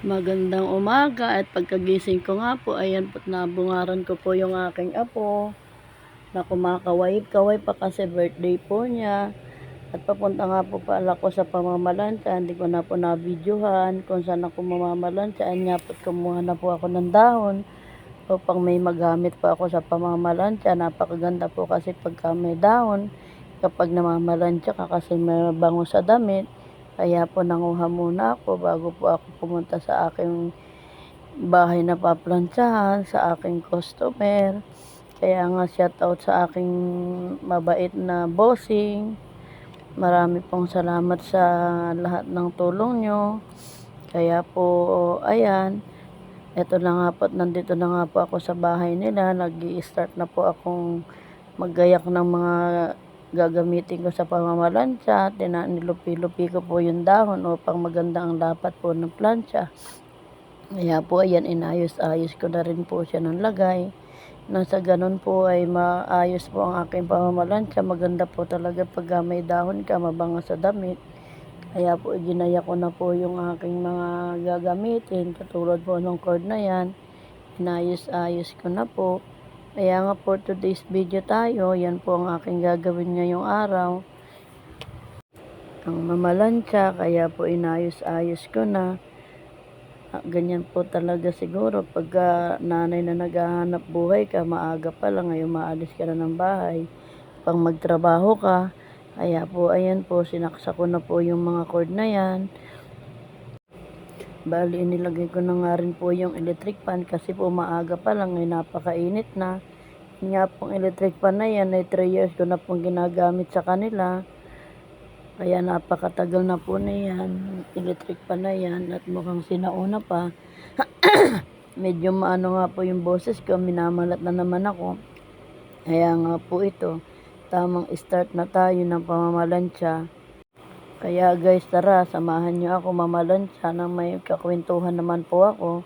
Magandang umaga at pagkagising ko nga po, ayan po't nabungaran ko po yung aking apo na kumakaway-kaway pa kasi birthday po niya. At papunta nga po pala ako sa pamamalansya, hindi ko na po na-videohan kung saan ako mamamalansya. Ayan nga po't kumuha na po ako ng dahon upang may magamit po ako sa pamamalansya. Napakaganda po kasi pagka may dahon, kapag namamalansya ka kasi may bango sa damit. Kaya po nanguha muna ako bago po ako pumunta sa aking bahay na paplantsahan, sa aking customer. Kaya nga shoutout sa aking mabait na bossing. Marami pong salamat sa lahat ng tulong nyo. Kaya po, ayan, eto na nga po, nandito na nga po ako sa bahay nila. Nag-i-start na po akong maggayak ng mga gagamitin ko sa pamamalansya. Nilupi-lupi ko po yung dahon upang maganda ang lapat po ng plancha. Kaya po ayan, inayos-ayos ko na rin po siya ng lagay. Nasa ganun po ay maayos po ang aking pamamalansya. Maganda po talaga pag may dahon ka, mabango sa damit. Kaya po ginaya ko na po yung aking mga gagamitin. Katulad po ng cord na yan. Inayos-ayos ko na po. Kaya nga for today's video tayo, yan po ang aking gagawin ngayong araw. Ang mamalansya, kaya po inayos-ayos ko na. Ganyan po talaga siguro pagka nanay na naghahanap buhay ka, maaga pa lang, ngayon maalis ka na ng bahay, pang magtrabaho ka. Kaya po ayan po, sinaksa ko na po yung mga cord na yan. Bali, inilagay ko na nga rin po yung electric fan kasi po maaga pa lang, ay napakainit na. Nga pong electric fan na yan ay 3 years ko na pong ginagamit sa kanila. Kaya napakatagal na po na yan, electric fan na yan, at mukhang sinauna pa. Medyo maano nga po yung boses ko, minamalat na naman ako. Kaya nga po ito, tamang start na tayo ng pamamalansya. Kaya guys, tara, samahan nyo ako mamalansya nang may kakwentuhan naman po ako.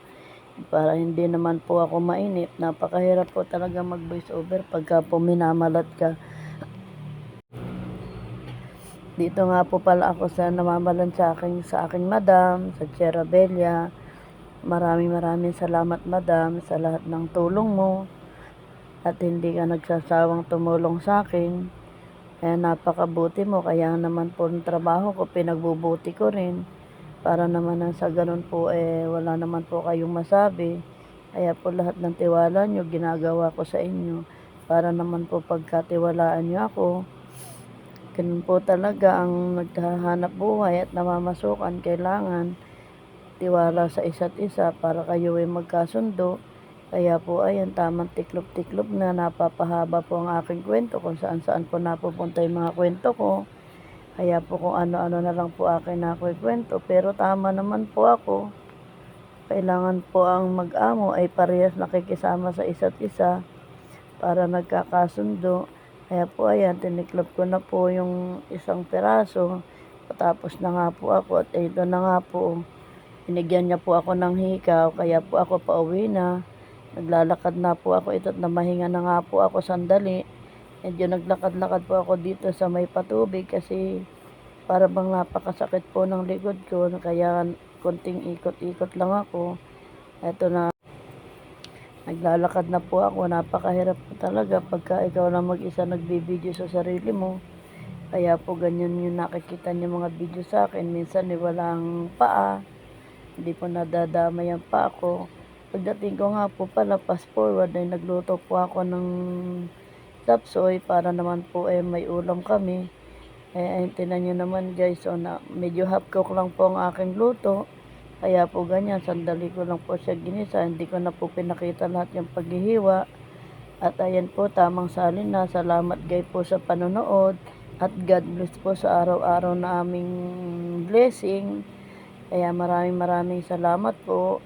Para hindi naman po ako mainip. Napakahirap po talaga mag voice over pagka po minamalat ka. Dito nga po pala ako sa namamalansya sa aking madam, sa Sierra Bella. Maraming salamat madam sa lahat ng tulong mo. At hindi ka nagsasawang tumulong sa akin. Kaya napakabuti mo, kaya naman po ng trabaho ko, pinagbubuti ko rin. Para naman sa ganun po, wala naman po kayong masabi. Kaya po lahat ng tiwala nyo, ginagawa ko sa inyo. Para naman po pagkatiwalaan nyo ako. Ganun po talaga ang naghahanap buhay at namamasukan. Kailangan tiwala sa isa't isa para kayo ay magkasundo. Kaya po ayan, tamang tiklop-tiklop na, napapahaba po ang aking kwento kung saan-saan po napupunta yung mga kwento ko. Kaya po kung ano-ano na lang po akin nakukwento. Pero tama naman po ako. Kailangan po ang mag-amo ay parehas nakikisama sa isa't isa para nagkakasundo. Kaya po ayan, tiniklop ko na po yung isang piraso. Patapos na nga po ako at ito na nga po. Binigyan niya po ako ng hikaw, kaya po ako pauwi na. Naglalakad na po ako ito at namahinga na nga po ako sandali. Medyo naglakad-lakad po ako dito sa may patubig kasi para bang napakasakit po ng likod ko. Kaya konting ikot-ikot lang ako. Ito na, naglalakad na po ako. Napakahirap po talaga pagka ikaw lang mag-isa nagbibideo sa sarili mo. Kaya po ganyan yung nakikita niyo mga video sa akin. Minsan walang paa. Hindi po nadadamay ang paa ko. Pagdating ko nga po pala, fast forward, ay nagluto po ako ng sapsoy para naman po may ulam kami. Tinan nyo naman guys, so medyo half cook lang po ang aking luto. Kaya po ganyan, sandali ko lang po siya ginisa. Hindi ko na po pinakita lahat yung paghihiwa. At ayan po, tamang salin na. Salamat guys po sa panonood. At God bless po sa araw-araw na aming blessing. Kaya maraming salamat po.